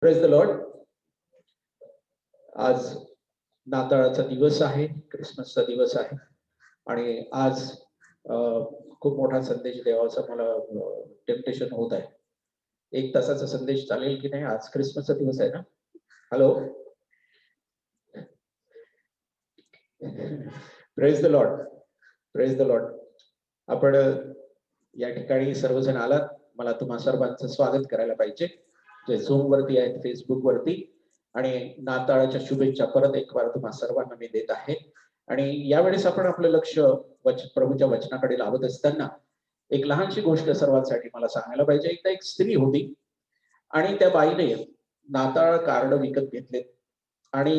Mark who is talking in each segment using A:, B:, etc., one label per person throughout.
A: Praise the Lord. आज नाताळाचा दिवस आहे, क्रिसमसचा दिवस आहे आणि आज खूप मोठा संदेश देवाचा मला टेम्पटेशन होत आहे. 1 तासाचा संदेश चालेल की नाही? आज क्रिसमसचा दिवस आहे ना? Hello, praise the Lord, praise the Lord. आपण या ठिकाणी सर्वजण आलात, मला तुम्हा सर्वांचं स्वागत करायला पाहिजे, जे झूम वरती आहेत, फेसबुक वरती. आणि नाताळाच्या शुभेच्छा परत एक वार तुम्हा सर्वांना मी देत आहे. आणि यावेळेस आपण आपलं लक्ष प्रभूच्या वचनाकडे लावत असताना एक लहानशी गोष्ट सर्वांसाठी मला सांगायला पाहिजे. एकदा एक स्त्री होती आणि त्या बाईने नाताळ कार्ड विकत घेतले आणि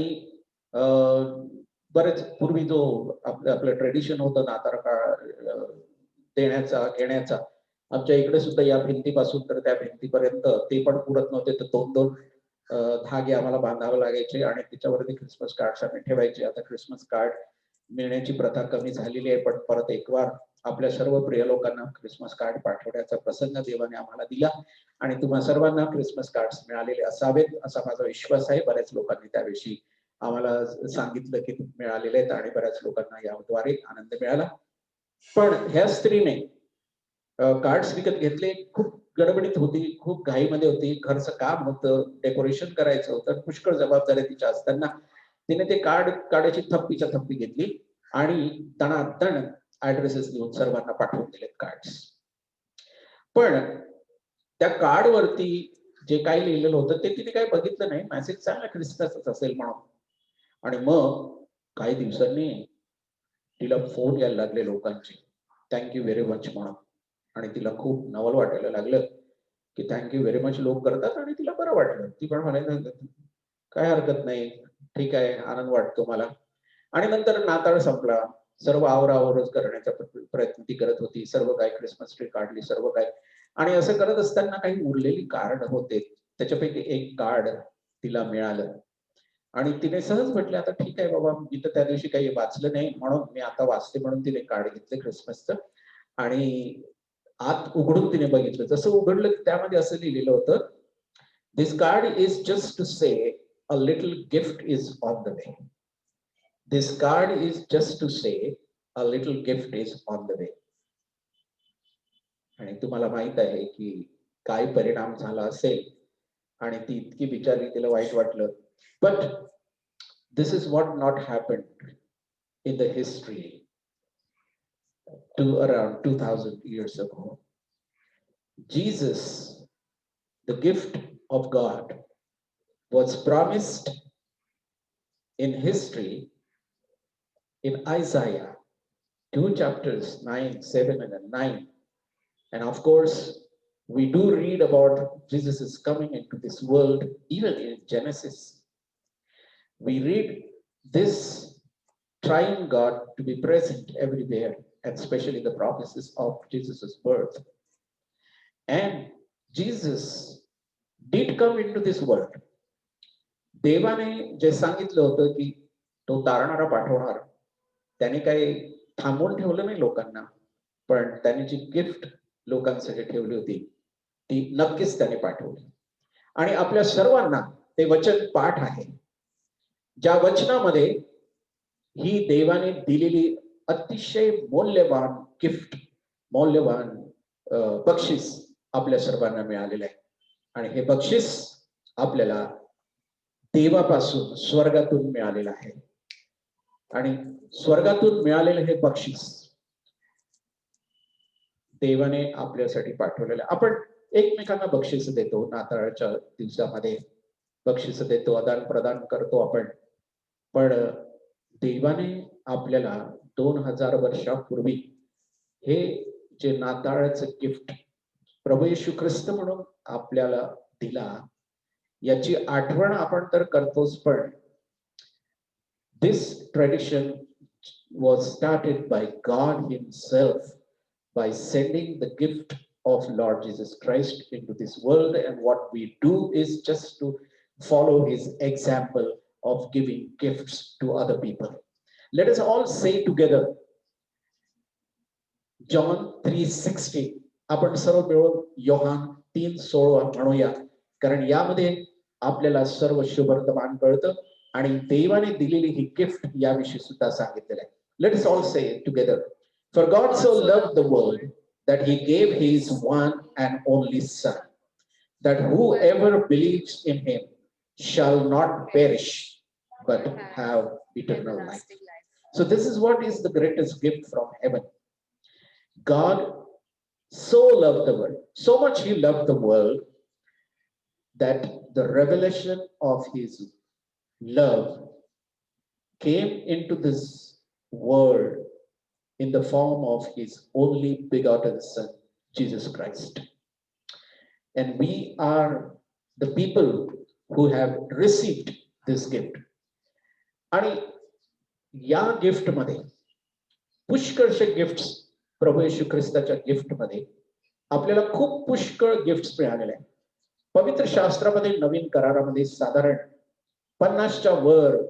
A: बरेच पूर्वी जो आपलं ट्रेडिशन होतं नाताळ कार्ड देण्याचा घेण्याचा, आमच्या इकडे सुद्धा या भिंतीपासून तर त्या भिंतीपर्यंत ते पण पुरत नव्हते, तर 2-2 धागे आम्हाला बांधावे लागायचे आणि त्याच्यावरती क्रिसमस कार्ड्स आम्ही ठेवायचे. आता क्रिसमस कार्ड मिळण्याची प्रथा कमी झालेली आहे, पण परत एक वार आपल्या सर्व प्रिय लोकांना क्रिसमस कार्ड पाठवण्याचा प्रसंग देवाने आम्हाला दिला आणि तुम्हा सर्वांना क्रिसमस कार्ड्स मिळालेले असावेत असा माझा विश्वास आहे. बऱ्याच लोकांनी त्याविषयी आम्हाला सांगितलं की मिळालेले आहेत आणि बऱ्याच लोकांना याद्वारे आनंद मिळाला. पण ह्या स्त्रीने कार्ड्स विकत घेतले, खूप गडबडीत होती, खूप घाईमध्ये होती, घरचं काम होतं, डेकोरेशन करायचं होतं, पुष्कळ जबाबदाऱ्या तिच्या असताना तिने ते कार्ड काढायची थप्पीच्या थप्पी घेतली आणि दणादण ऍड्रेसेस लिहून सर्वांना पाठवून दिलेत कार्ड्स. पण त्या कार्ड वरती जे काही लिहिलेलं होतं ते तिने काही बघितलं नाही. मेसेज चांगला क्रिसमसच असेल म्हणून. आणि मग काही दिवसांनी तिला फोन यायला लागले लोकांचे, थँक्यू व्हेरी मच म्हणून. आणि तिला खूप नवल वाटायला लागलं की थँक्यू व्हेरी मच लोक करतात आणि तिला बरं वाटलं. ती पण म्हणायचं काय हरकत नाही, ठीक आहे, आनंद वाटतो मला. आणि नंतर नाताळ संपला, सर्व आवरावरच करण्याचा प्रयत्न ती करत होती, सर्व काय क्रिसमस ट्री काढली, सर्व काय. आणि असं करत असताना काही उरलेली कार्ड होते, त्याच्यापैकी एक कार्ड तिला मिळालं आणि तिने सहज म्हटले, आता ठीक आहे बाबा, मी तर त्या दिवशी काही वाचलं नाही म्हणून मी आता वाचते म्हणून तिने कार्ड घेतले क्रिसमसचं. आणि आत उघडून तिने बघितलं. जसं उघडलं त्यामध्ये असं लिहिलेलं होतं, this card is just to say a little gift is on the way. This card is just to say a little gift is on the way. आणि तुम्हाला माहित आहे की काय परिणाम झाला असेल आणि ती इतकी बिचारी, तिला वाईट वाटलं. But this is what not happened in the history to around 2000 years ago. Jesus, the gift of God, was promised in history in Isaiah 2 chapters 9, 7 and 9. And of course, we do read about Jesus is coming into this world even in Genesis. We read this triune God to be present everywhere, and especially the prophecies of Jesus' birth. And Jesus did come into this world. देवाने जे सांगितलं होतं की तो तारणारा पाठवणार, त्याने काही थांबवून ठेवलं नाही लोकांना, पण त्याने जी गिफ्ट लोकांसाठी ठेवली होती ती नक्कीच त्याने पाठवली. आणि आपल्या सर्वांना ते वचन पाठ आहे, ज्या वचनामध्ये ही देवाने दिलेली अतिशय मौल्यवान गिफ्ट, मौल्यवान बक्षीस आपल्या सर्वांना मिळालेलं आहे. आणि हे बक्षीस आपल्याला देवापासून, स्वर्गातून मिळालेलं आहे. आणि स्वर्गातून मिळालेलं हे बक्षीस देवाने आपल्यासाठी पाठवलेलं. आपण एकमेकांना बक्षीस देतो, नाताळच्या दिवसामध्ये बक्षीस देतो, आदान प्रदान करतो आपण. पण देवाने आपल्याला 2000 वर्षापूर्वी हे जे नाताळाचं गिफ्ट प्रभू येशू ख्रिस्त म्हणून आपल्याला दिला, याची आठवण आपण तर करतोच, पण this tradition was started by God himself by sending the gift of Lord Jesus Christ into this world, and what we do is just to follow his example of giving gifts to other people. Let us all say together John 3:16. आपण सर्व मिळून योहान 3:16 म्हणूया, कारण यामध्ये आपल्याला सर्व शुभवर्तमान कळतं आणि देवाने दिलेली ही गिफ्ट याविषयी सुद्धा सांगितलेलं आहे. लेट्स ऑल से together, for God so loved the world that he gave his one and only son, that whoever believes in him shall not perish but have eternal life. So this is what is the greatest gift from heaven. God so loved the world, so much he loved the world, that the revelation of his love came into this world in the form of his only begotten son, Jesus Christ. And we are the people who have received this gift. आणि या gift मध्ये पुष्कळशे gifts, प्रभू येशू ख्रिस्ताच्या gift मध्ये आपल्याला खूप पुष्कळ gifts मिळालेले आहेत. पवित्र शास्त्रामध्ये नवीन करारामध्ये साधारण 50च्या वर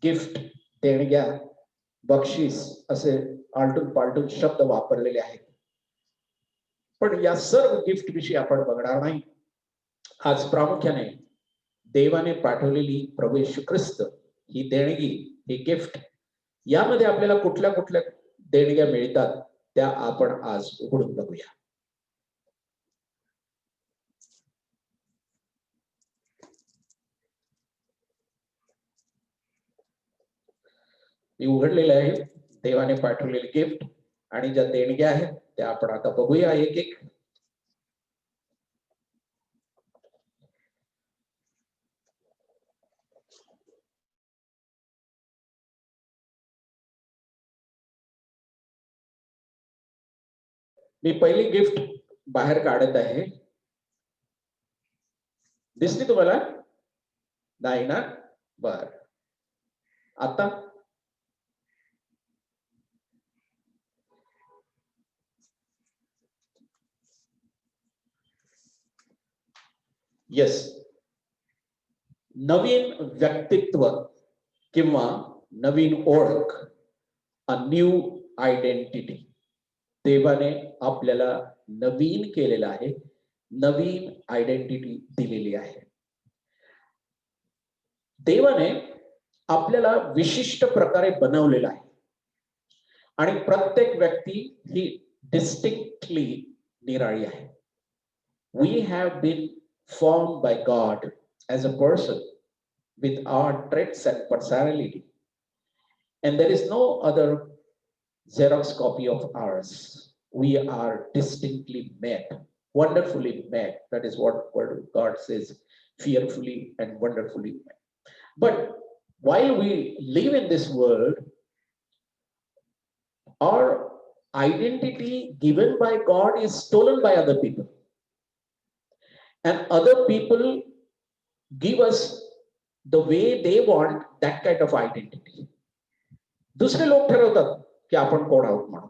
A: गिफ्ट, देणग्या, बक्षीस असे आलटून पालटून शब्द वापरलेले आहेत. पण या सर्व गिफ्ट विषयी आपण बघणार नाही. आज प्रामुख्याने देवाने पाठवलेली प्रभू येशू ख्रिस्त ही देणगी, ही गिफ्ट, यामध्ये आपल्याला कुठल्या कुठल्या देणग्या मिळतात त्या आपण आज उघडून बघूया. मी उघडलेले आहे देवाने पाठवलेली गिफ्ट आणि ज्या देणग्या आहेत त्या आपण आता बघूया एक एक. मी पहिली गिफ्ट बाहेर काढत आहे. दिसली तुम्हाला? नाही ना? बर. आता येस, नवीन व्यक्तित्व किंवा नवीन ओळख, अ न्यू आयडेंटिटी. देवाने आपल्याला नवीन केलेलं आहे, नवीन आयडेंटिटी दिलेली आहे. देवाने आपल्याला विशिष्ट प्रकारे बनवलेलं आहे आणि प्रत्येक व्यक्ती ही डिस्टिंक्टली निराळी आहे. We have been formed by God as a person with our traits and personality, and there is no other Xerox copy of ours. We are distinctly made, wonderfully made. That is what God says, fearfully and wonderfully made. But while we live in this world, our identity given by God is stolen by other people. And other people give us the way they want that kind of identity. दुसरे लोक ठरवतात की आपण कोण आहोत म्हणून.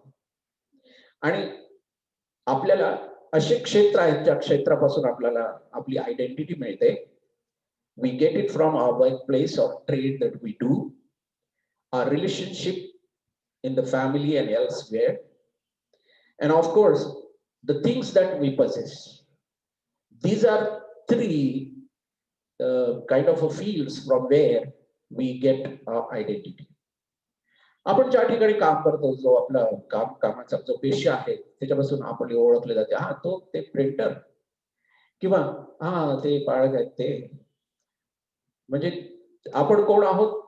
A: आणि आपल्याला असे क्षेत्र आहेत ज्या क्षेत्रापासून आपल्याला आपली आयडेंटिटी मिळते. We get it from our workplace or trade that we do, our relationship in the family and elsewhere, and of course the things that we possess. These are three kind of a fields from where we get our identity. आपण ज्या ठिकाणी काम करतो, जो आपला कामाचा जो पेशा आहे त्याच्यापासून आपण ओळखले जाते. हा, तो ते प्रिंटर, किंवा हा ते पाळक आहेत ते. म्हणजे आपण कोण आहोत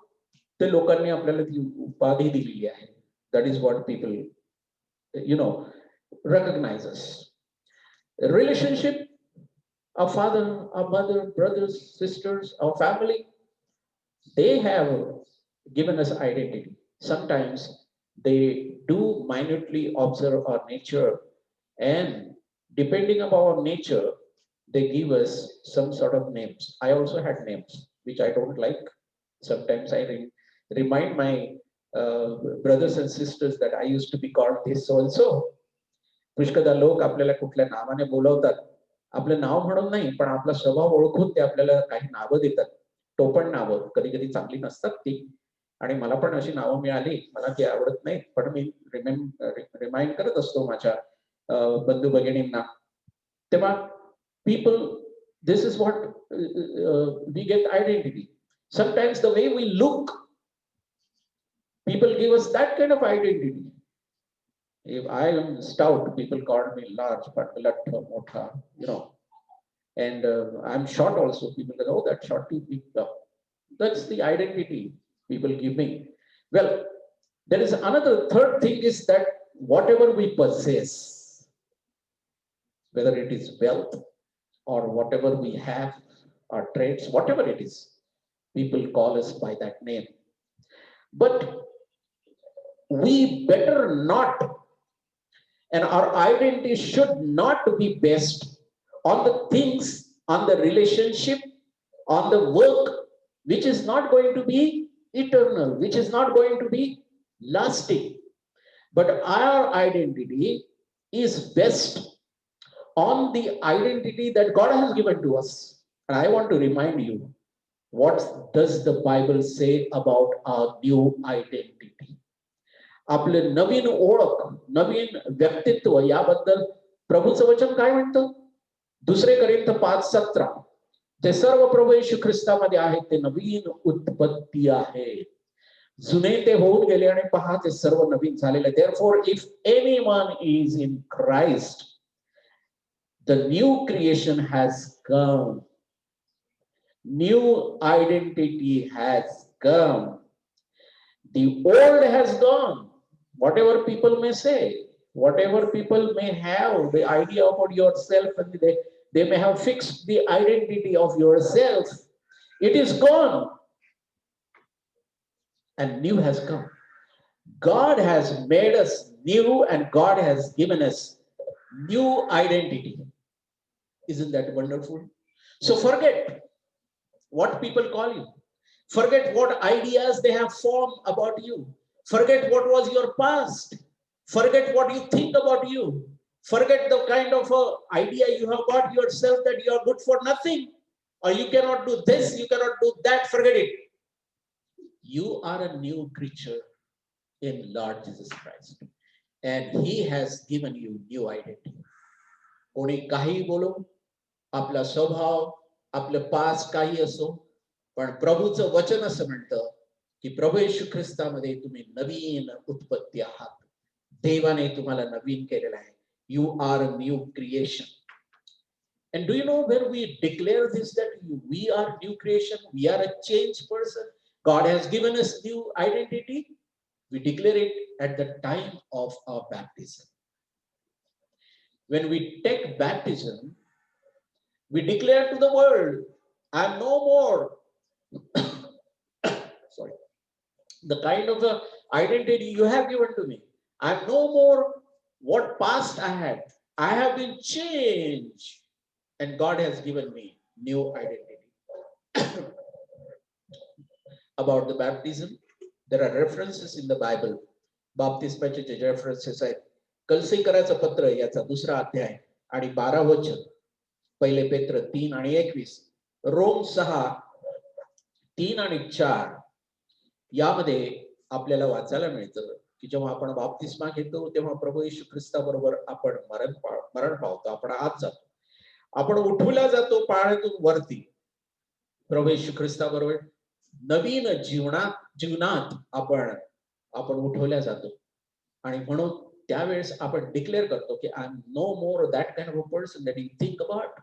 A: ते लोकांनी आपल्याला ती उपाधी दिलेली आहे. That is what people recognize us. Relationship, our father, our mother, brothers, sisters, our family, they have given us identity. Sometimes they do minutely observe our nature, and depending upon our nature, they give us some sort of names. I also had names which I don't like. Sometimes I remind my brothers and sisters that I used to be called this so and so. पुष्कदा लोक आपल्याला कुठल्या नावाने बोलवतात, आपलं नाव म्हणून नाही पण आपला स्वभाव ओळखून ते आपल्याला काही नावं देतात. टोपण नावं, कधी कधी चांगली नसतात ती, आणि मला पण अशी नावं मिळाली, मला ती आवडत नाही, पण मी रिमाइंड करत असतो माझ्या बंधू भगिनींना. तेव्हा people, this is what we get identity. Sometimes the way we look, people give us that kind of identity. If I am stout, people call me large, but motha, And I'm short also. People go, oh, that's short too big. That's the identity people give me. Well, there is another third thing is that whatever we possess, whether it is wealth or whatever we have, our traits, whatever it is, people call us by that name. But we better not, and our identity should not be based on the things, on the relationship, on the work, which is not going to be eternal, which is not going to be lasting. But our identity is based on the identity that God has given to us. And I want to remind you, what does the Bible say about our new identity? आपले नवीन ओळख, नवीन व्यक्तित्व याबद्दल प्रभूचं वचन काय म्हणतं? 2 Corinth 5:17 ते सर्व प्रभू येशू ख्रिस्तामध्ये आहेत, ते नवीन उत्पत्ती आहे. जुने ते होऊन गेले आणि पहा ते सर्व नवीन झालेले. Therefore, if anyone is in Christ, the new creation has come. New identity has come. The old has gone. Whatever people may say, whatever people may have the idea about yourself, and they may have fixed the identity of yourself, it is gone and new has come. God has made us new and God has given us new identity. Isn't that wonderful? So forget what people call you. Forget what ideas they have formed about you. Forget what was your past. Forget what you think about you. Forget the kind of idea you have got yourself that you are good for nothing, or you cannot do this, you cannot do that. Forget it. You are a new creature in Lord Jesus Christ, and He has given you new identity. कोणी काही बोलो, आपला स्वभाव, आपलं past काही असो, पण प्रभूचं वचन असं म्हणतं की प्रभू येशू ख्रिस्तामध्ये तुम्ही नवीन उत्पत्ती आहात. देवाने तुम्हाला नवीन केलेलं आहे. You are a new creation. And do you know when we declare this, that we are new creation, we are a changed person, God has given us new identity, we declare it at the time of our baptism. When we take baptism, we declare to the world, I'm no more sorry, the kind of identity you have given to me. I'm no more what past I had. I have been changed, and God has given me new identity. About the baptism, there are references in the Bible. बाप्तिस्माचे references आहेत. कलसीकराचं पत्र याचा 2रा अध्याय आणि 12 वचन, 1 पेत्र 3 आणि 21, रोम 6 3 आणि 4 यामध्ये आपल्याला वाचायला मिळतं की जेव्हा आपण बाप्तिस्मा घेतो तेव्हा प्रभू येशू ख्रिस्ताबरोबर आपण मरण पावतो, आपण आत जातो, आपण उठवला जातो पाण्यातून वरती प्रभू येशू ख्रिस्ताबरोबर नवीन जीवनात आपण उठवल्या जातो. आणि म्हणून त्यावेळेस आपण डिक्लेअर करतो की I am no more that kind of a person that you think about.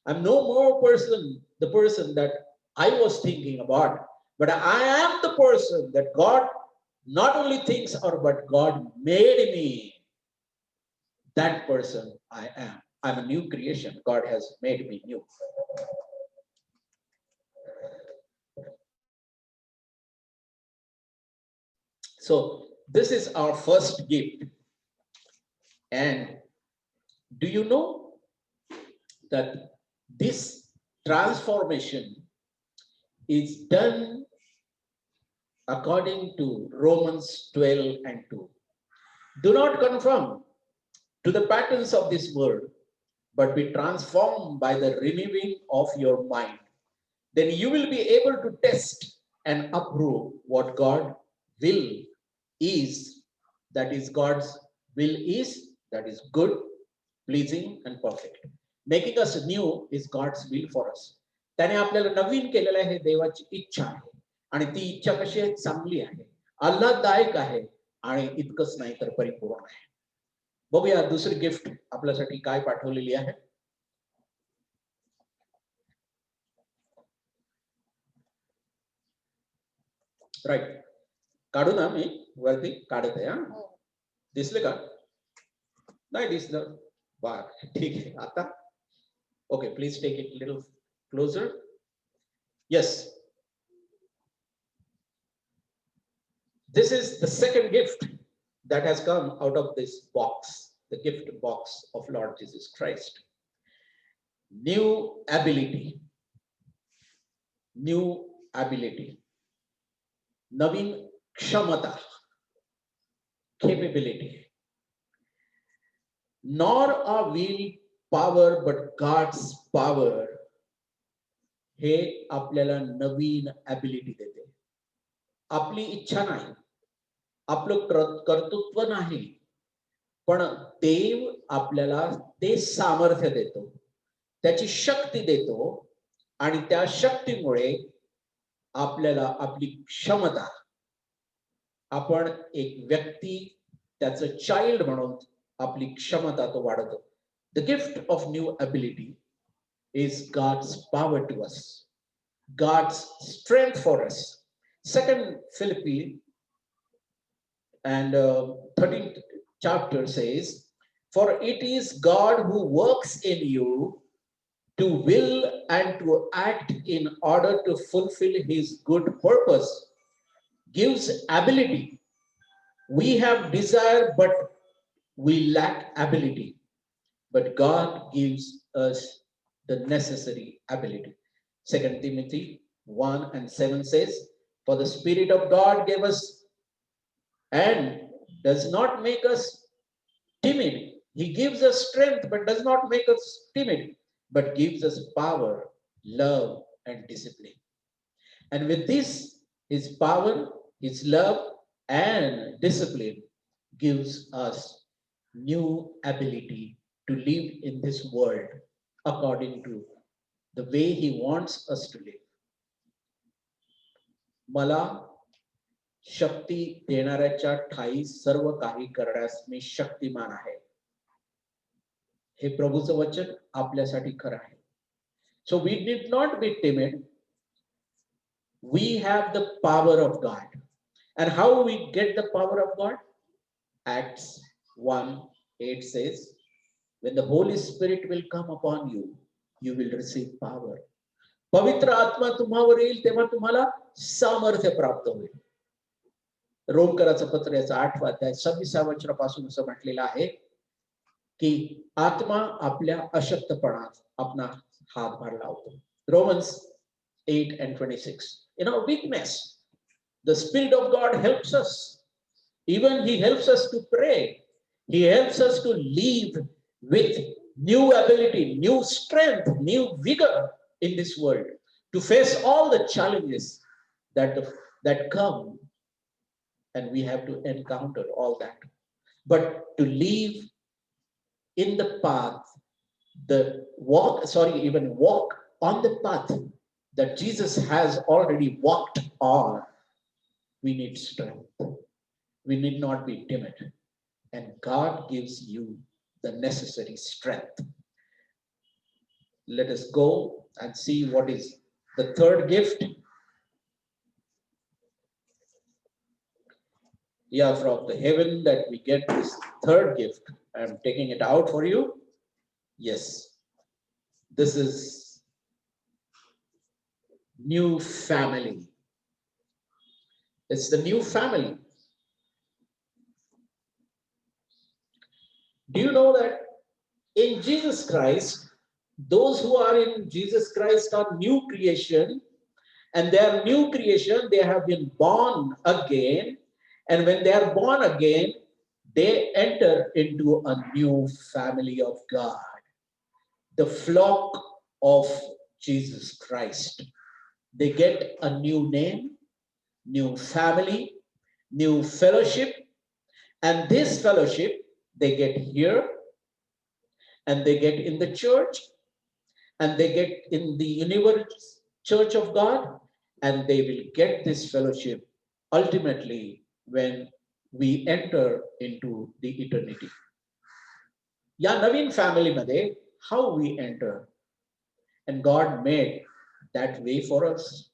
A: I am no more the person that I was thinking about, but I am the person that God not only thinks of, but God made me. That person I am. I'm a new creation. God has made me new. So this is our first gift. And do you know that this transformation is done according to Romans 12 and 2. Do not conform to the patterns of this world, but be transformed by the renewing of your mind. Then you will be able to test and approve what God will is, that is God's will is, that is good, pleasing and perfect. Making us new is God's will for us. त्याने आपल्याला नवीन केलेलं आहे, हे देवाची इच्छा आहे. आणि ती इच्छा कशी आहे? चांगली आहे, आल्हाददायक आहे आणि इतकंच नाही तर परिपूर्ण आहे. बघूया दुसरी गिफ्ट आपल्यासाठी काय पाठवलेली आहे. राईट, काढू ना? मी वरती काढत आहे. हा, दिसले का? नाही दिसलं? बर, ठीक आहे. आता okay, please take it little closer. Yes, this is the second gift that has come out of this box, the gift box of Lord Jesus Christ. New ability, new ability, नवीन क्षमता, capability. Nor a will power but God's power हे आपल्याला नवीन ability देते. आपली इच्छा नाही, आपलं कर्तृत्व नाही, पण देव आपल्याला ते सामर्थ्य देतो, त्याची शक्ती देतो आणि त्या शक्तीमुळे आपल्याला आपली क्षमता, आपण एक व्यक्ती त्याचं चाइल्ड म्हणून आपली क्षमता तो वाढवतो. The gift of new ability is God's power to us, God's strength for us. Second Philippians and 13th chapter says, for it is God who works in you to will and to act in order to fulfill his good purpose, gives ability. We have desire but we lack ability, but God gives us the necessary ability. 2 Timothy 1:7 says, for the Spirit of God gave us and does not make us timid. He gives us strength but does not make us timid, but gives us power, love, and discipline. And with this, his power, his love, and discipline gives us new ability to live in this world according to the way he wants us to live. मला शक्ती देणाऱ्याच्या ठाई सर्व काही करण्यास मी शक्तिमान आहे, हे प्रभूचं वचन आपल्यासाठी खरं आहे. So we did not be timid. We have the power of God. And how we get the power of God? Acts 1:8 says, when the Holy Spirit will come upon you, you will receive power. पवित्र आत्मा तुम्हावर येईल तेव्हा तुम्हाला सामर्थ्य प्राप्त होईल. रोमकराचं पत्र याचा 8वां अध्याय 26व्या वचनापासून असं म्हटलेलं आहे की आत्मा आपल्या अशक्तपणात आपला हातभार लावतो. Romans 8:26. In our weakness, the Spirit of God helps us. Even he helps us to pray. He helps us to live with new ability, new strength, new vigor in this world, to face all the challenges that come, and we have to encounter all that. But to live in the path, walk on the path that Jesus has already walked on, we need strength. We need not be timid, and God gives you the necessary strength. Let us go and see what is the third gift. Yeah, from the heaven that we get this third gift. I am taking it out for you. Yes, this is new family. It's the new family. Do you know that in Jesus Christ, those who are in Jesus Christ are new creation, and they are new creation, they have been born again, and when they are born again, they enter into a new family of God, the flock of Jesus Christ. They get a new name, new family, new fellowship, and this fellowship they get here, and they get in the church, and they get in the universe church of God, and they will get this fellowship ultimately when we enter into the eternity. या नवीन family मध्ये how we enter, and God made that way for us.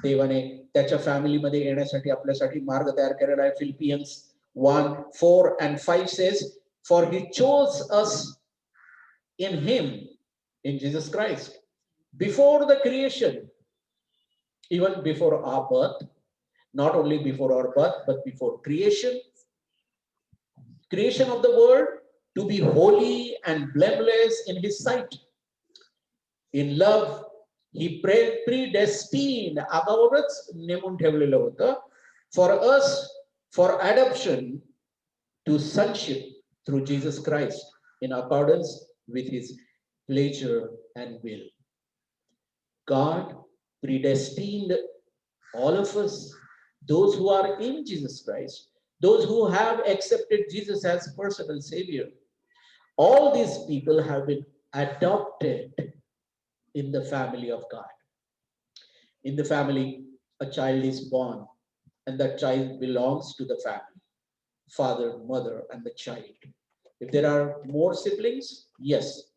A: देवाने त्याच्या फॅमिलीमध्ये येण्यासाठी आपल्यासाठी मार्ग तयार केलेला आहे. Philippines 1:4-5 says, for he chose us in him, in Jesus Christ, before the creation, even before our birth, not only before our birth, but before creation of the world, to be holy and blameless in his sight. In love, he predestined, अगोदरच नेमून ठेवलेलं होतं, for us, for adoption to sonship through Jesus Christ, in accordance with his pleasure and will. God predestined all of us, those who are in Jesus Christ, those who have accepted Jesus as personal Savior. All these people have been adopted in the family of God. In the family, a child is born, and that child belongs to the family, father, mother, and the child. If there are more siblings, yes,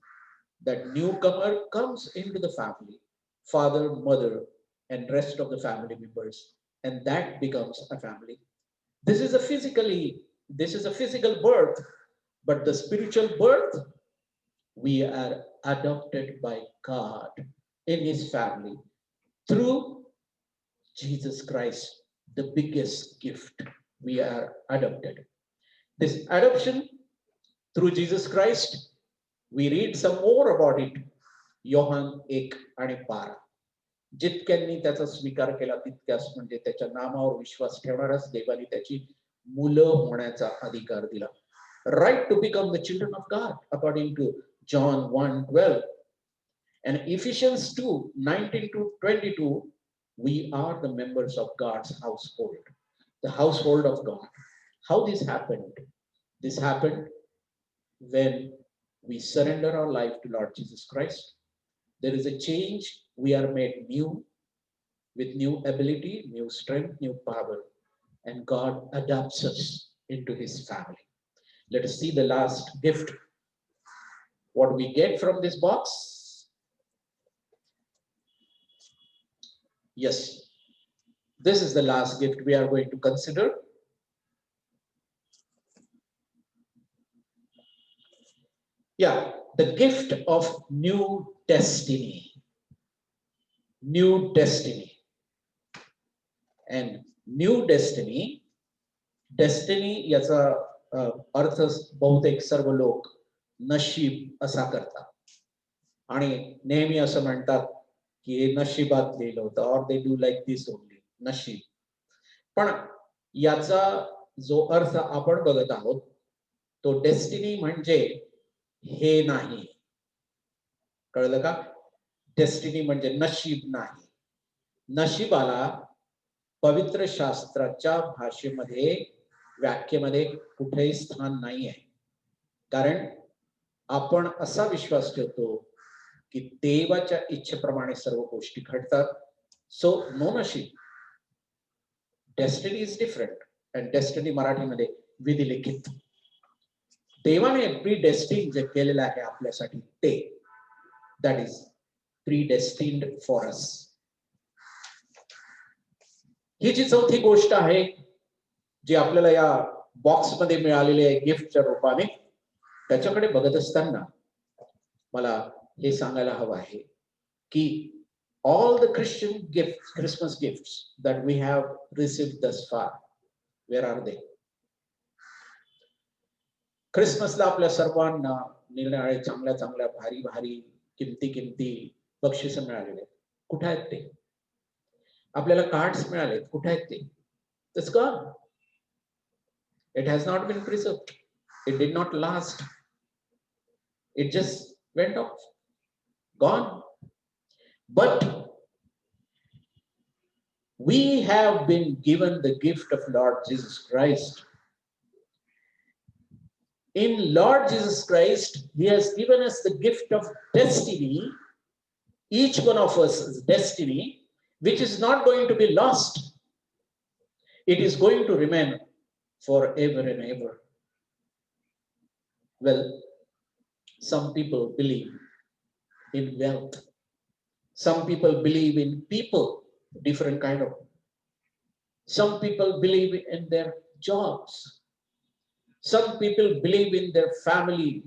A: that newcomer comes into the family, father, mother, and rest of the family members, and that becomes a family. This is a physical birth, but the spiritual birth, we are adopted by God in his family through Jesus Christ, the biggest gift. We are adopted. This adoption through Jesus Christ, we read some more about it. Yohan 1:12. जितक्यांनी त्याचा स्वीकार केला तितक्यास, म्हणजे त्याच्या नामावर विश्वास ठेवणारच देवाने त्याची मुलं होण्याचा अधिकार दिला. Right to become the children of God, according to John 1:12. And Ephesians 2:19-22, we are the members of God's household, the household of God. How this happened? This happened when we surrender our life to Lord Jesus Christ. There is a change. We are made new, with new ability, new strength, new power, and God adopts us into his family. Let us see the last gift. What we get from this box? Yes, this is the last gift we are going to consider. Yeah, the gift of new destiny. New destiny. And new destiny, destiny याचा अर्थ बहुतेक सर्व लोक नशीब असा करतात, आणि नेहमी असं म्हणतात की हे नशिबात लिहिलं होतं, और they do like this only, नशीब. पण याचा जो अर्थ आपण बघत आहोत तो डेस्टिनी म्हणजे हे नाही. कळलं का? डेस्टिनी म्हणजे नशीब नाही. नशिबाला पवित्र शास्त्राच्या भाषेमध्ये, व्याख्येमध्ये कुठेही स्थान नाही आहे. कारण आपण असा विश्वास ठेवतो की देवाच्या इच्छेप्रमाणे सर्व गोष्टी घडतात. सो नो नशीब. Destiny is different. And destiny मराठीमध्ये विधिलिखित. देवाने प्रीडेस्टिन्ड जे केलेलं आहे आपल्यासाठी ते, दॅट इज प्रीडेस्टिन्ड फॉर अस. ही जी चौथी गोष्ट आहे जी आपल्याला या बॉक्समध्ये मिळालेली आहे गिफ्टच्या रूपाने, त्याच्याकडे बघत असताना मला हे सांगायला हवं आहे की all the Christian gifts, Christmas gifts that we have received thus far, where are they? क्रिसमसला आपल्या सर्वांना निरनिराळे चांगल्या चांगल्या भारी भारी किमती बक्षीस मिळालेले. कुठे आहेत ते? आपल्याला कार्ड्स मिळाले, कुठे आहेत ते? It's gone. It has not been preserved. It did not last. It just went off, gone. But we have been given the gift of Lord Jesus Christ. In Lord Jesus Christ, he has given us the gift of destiny each one of us destiny, which is not going to be lost. It is going to remain forever and ever. Well, some people believe in wealth. Some people believe in people, different kind of. Some people believe in their jobs. Some people believe in their family.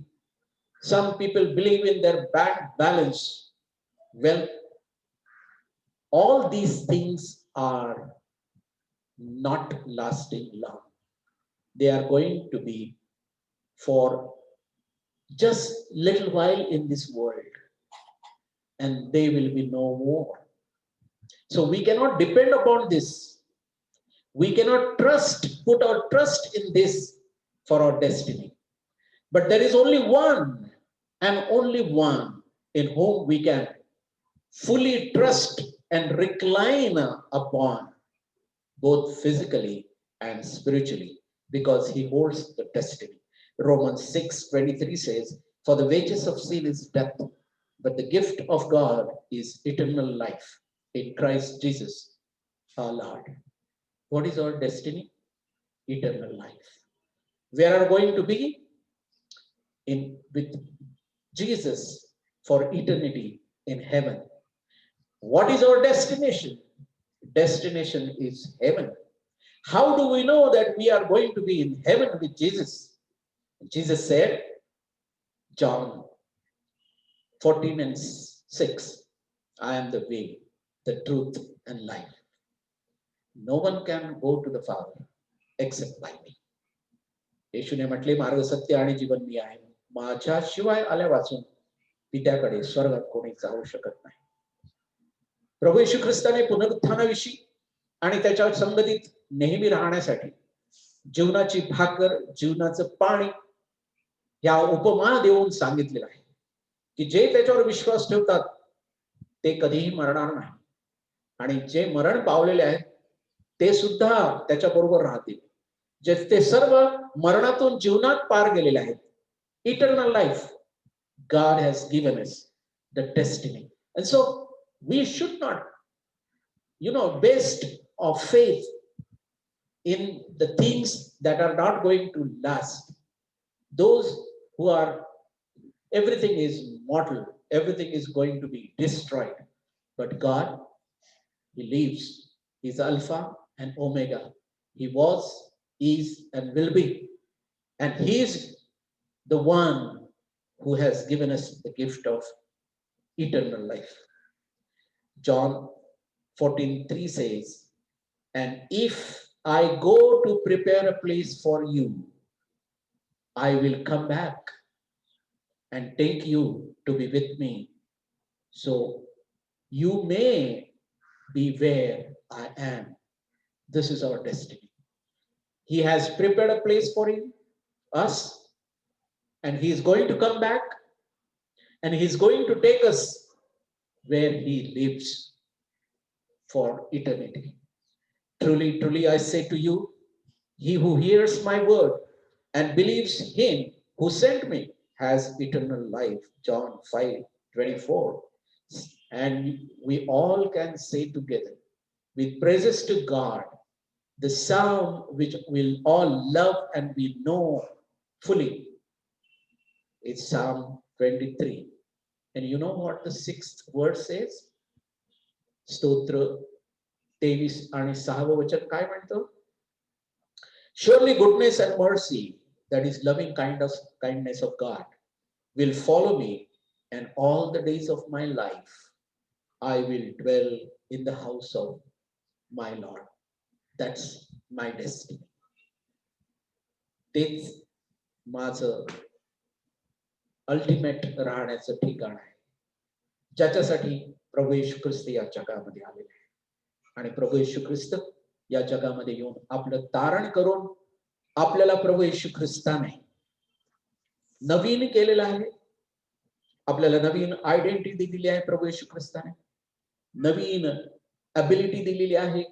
A: Some people believe in their bank balance. Well, all these things are not lasting long. They are going to be for just little while in this world, and they will be no more. So we cannot depend upon this. We cannot put our trust in this for our destiny. But there is only one and only one in whom we can fully trust and recline upon, both physically and spiritually, because he holds the destiny. Romans 6:23 says, "For the wages of sin is death, but the gift of God is eternal life in Christ Jesus our Lord." What is our destiny? Eternal life. We are going to be with Jesus for eternity in heaven. What is our destination? Destination is heaven. How do we know that we are going to be in heaven with Jesus? Jesus said, John 14:6, "I am the way, the truth, and life. No one can go to the Father except by me." येशूने म्हटले, "मार्ग, सत्य आणि जीवन मी आहे. माझ्याशिवाय आल्या वाचून पित्याकडे स्वर्गात कोणी जाऊ शकत नाही." प्रभू येशू ख्रिस्ताने पुनरुत्थानाविषयी आणि त्याच्या संगतीत नेहमी राहण्यासाठी जीवनाची भाकर, जीवनाचं पाणी या उपमा देऊन सांगितलेलं आहे की जे त्याच्यावर विश्वास ठेवतात ते कधीही मरणार नाही, आणि जे मरण पावलेले आहेत ते सुद्धा त्याच्याबरोबर राहतील. जे ते सर्व मरणातून जीवनात पार गेलेले आहेत. Eternal life God has given us the destiny. And so we should not, based of faith in the things that are not going to last. Those who are, everything is mortal, everything is going to be destroyed. But God, He lives. He's Alpha and Omega. He was, is, and will be. And He is the one who has given us the gift of eternal life. John 14:3 says, "And if I go to prepare a place for you, I will come back and take you to be with me, so you may be where I am." This is our destiny. He has prepared a place for us, and He is going to come back, and He is going to take us where He lives for eternity. Truly, truly, I say to you, he who hears my word and believes Him who sent me has eternal life. John 5:24. And we all can say together, with praises to God, the sound which we'll all love and we know fully, is Psalm 23. And you know what the 6th verse says? स्तोत्र 23 आणि 6वं वचन काय म्हणतं? "Surely goodness and mercy," that is loving kindness of God, "will follow me, and all the days of my life I will dwell in the house of my Lord." That's my destiny. तेच माझं ultimate राहण्याचं ठिकाण आहे, ज्याच्यासाठी प्रभू येशू ख्रिस्त या जगामध्ये आलेले आहे. आणि प्रभू येशू ख्रिस्त या जगामध्ये येऊन आपलं तारण करून आपल्याला प्रभू येशू ख्रिस्ताने नवीन केलेलं आहे. आपल्याला नवीन आयडेंटिटी दिली आहे. प्रभू येशू ख्रिस्ताने नवीन ॲबिलिटी दिलेली आहे,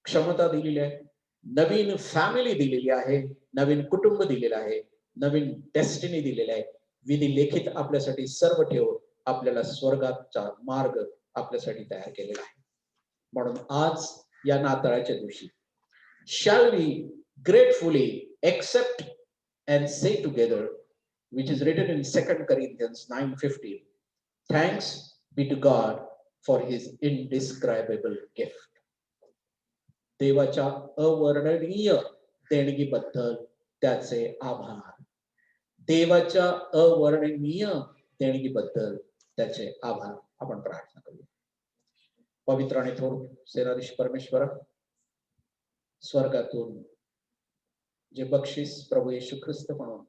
A: क्षमता दिलेली आहे, नवीन फॅमिली दिलेली आहे, नवीन कुटुंब दिलेलं आहे, नवीन डेस्टिनी दिलेली आहे. विधी लेखित आपल्यासाठी सर्व ठेवून आपल्याला स्वर्गाचा मार्ग आपल्यासाठी तयार केलेला आहे. म्हणून आज या नाताळाच्या दिवशी shall we gratefully accept and say together, which is written in 2 Corinthians 9:15, thanks be to God for his indescribable gift. देवाच्या अवर्णनीय देणगीबद्दल त्याचे आभार. देवाच्या अवर्णनीय देणगीबद्दल त्याचे आभार. आपण प्रार्थना करूया. पवित्र आणि थोर सेनाधीश परमेश्वर, स्वर्गातून जे बक्षीस प्रभू येशू ख्रिस्त म्हणून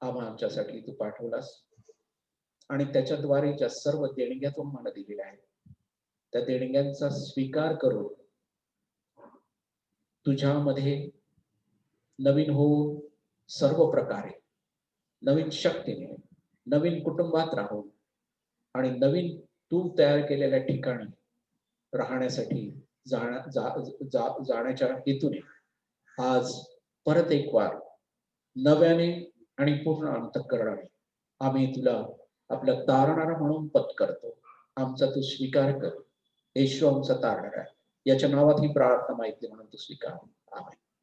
A: आमच्यासाठी तू पाठवलास आणि त्याच्याद्वारे ज्या सर्व देणग्या तू मला दिलेल्या आहेत, त्या देणग्यांचा स्वीकार करून तुझ्यामध्ये नवीन होऊन सर्व प्रकारे नवीन शक्तीने नवीन कुटुंबात राहून आणि नवीन तू तयार केलेल्या ठिकाणी राहण्यासाठी जाण्याच्या हेतूने आज परत एक वार नव्याने आणि पूर्ण अंतःकरणाने आम्ही तुला आपल्या तारणारा म्हणून पत्करतो. आमचा तू स्वीकार कर. येशू आमचा तारणारा आहे. याच्या नावात ही प्रार्थना माहिती म्हणून तू स्वीकार. आमेन.